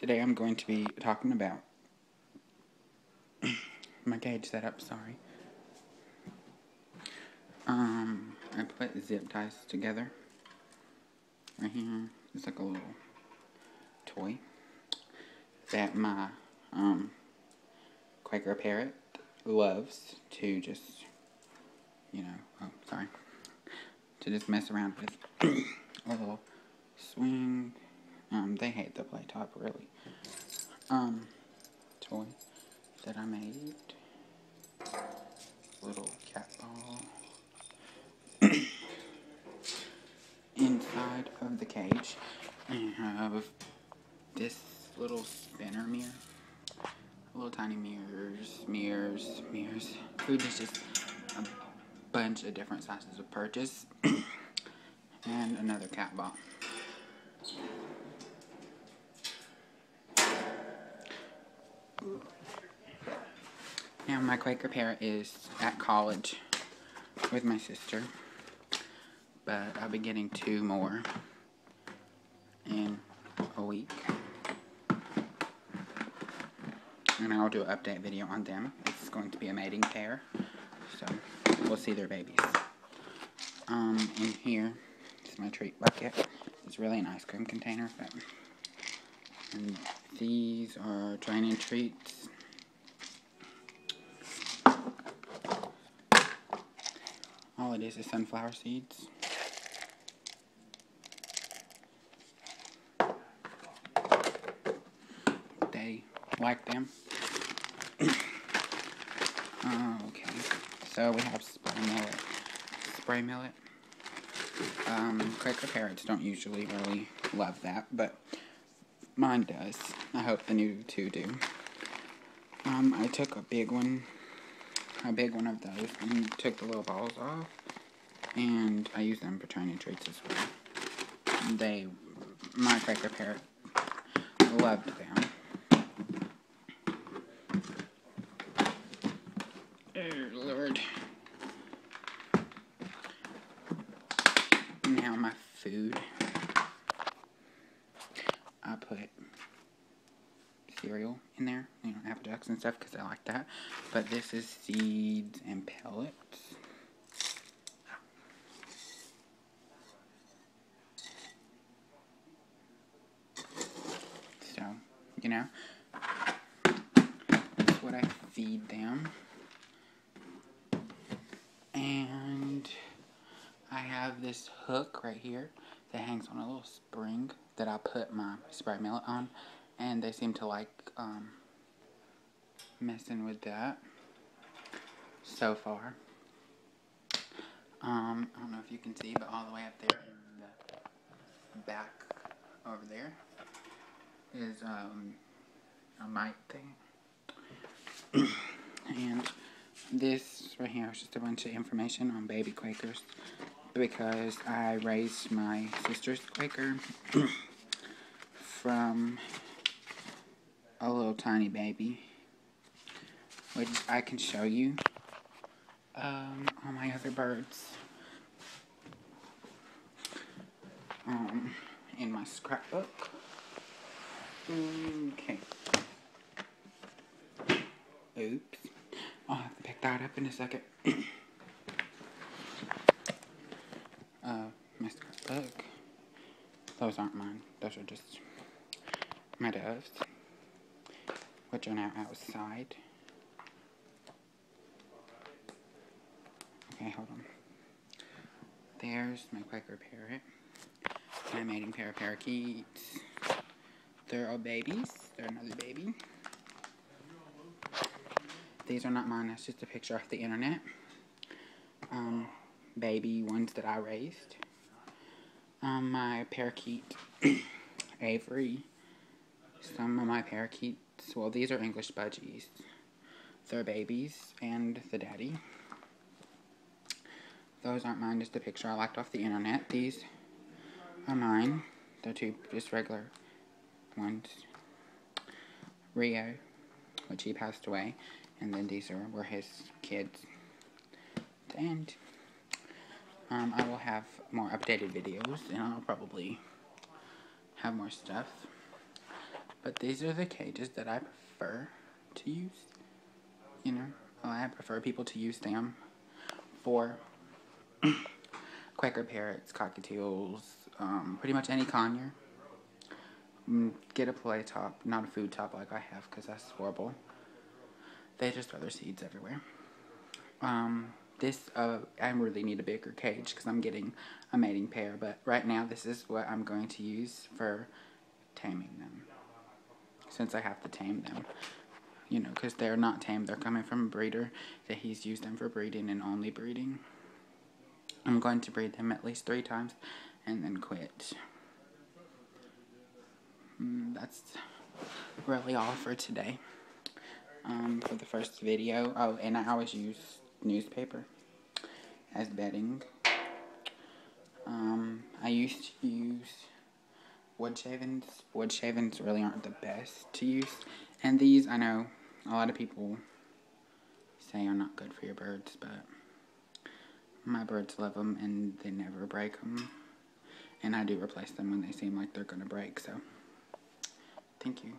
Today I'm going to be talking about my cage setup, sorry. I put zip ties together. Right here, it's like a little toy that my Quaker parrot loves to just, to just mess around with. A little swing. They hate the play top, really. Toy that I made. Little cat ball. Inside of the cage, I have this little spinner mirror. Little tiny mirrors. Food is just a bunch of different sizes of purchase. And another cat ball. Now my Quaker parrot is at college with my sister, but I'll be getting 2 more in a week. And I'll do an update video on them. It's going to be a mating pair, so we'll see their babies. In here is my treat bucket. It's really an ice cream container, and these are training treats. All it is sunflower seeds. They like them. Okay, so we have spray millet. Quaker parrots don't usually really love that, but mine does. I hope the new 2 do. I took a big one of those, and took the little balls off, and I use them for training treats as well. My Quaker parrot loved them. Oh, Lord. Now my food. I put cereal in there, Apple Jacks and stuff, because I like that. But this is seeds and pellets. So, that's what I feed them. And I have this hook right here that hangs on a little spring that I put my spray millet on, and they seem to like messing with that so far. I don't know if you can see, but all the way up there in the back over there is a mic thing. And this right here is just a bunch of information on baby Quakers, because I raised my sister's Quaker from a little tiny baby, which I can show you on my other birds in my scrapbook. Okay. Oops. I'll have to pick that up in a second. My scrapbook. Those aren't mine. Those are just my doves, which are now outside. Okay, hold on. There's my Quaker parrot. My mating pair of parakeets. They're all babies. They're another baby. These are not mine. That's just a picture off the internet. Baby ones that I raised. My parakeet, Avery. Some of my parakeets, well, these are English budgies. They're babies, and the daddy. Those aren't mine, just a picture I liked off the internet. These are mine. They're 2 just regular ones. Rio, which he passed away, and then these were his kids. And I will have more updated videos, and I'll probably have more stuff. But these are the cages that I prefer to use. You know, I prefer people to use them for Quaker parrots, cockatiels, pretty much any conure. Get a play top, not a food top like I have, because that's horrible. They just throw their seeds everywhere. I really need a bigger cage because I'm getting a mating pair, but right now this is what I'm going to use for taming them. Since I have to tame them, you know, because they're not tamed, they're coming from a breeder that he's used them for breeding and only breeding. I'm going to breed them at least 3 times and then quit. That's really all for today. For the first video. Oh, and I always use newspaper as bedding. I used to use wood shavings. Wood shavings really aren't the best to use. And these, I know, a lot of people say are not good for your birds, but my birds love them and they never break them. And I do replace them when they seem like they're going to break, so thank you.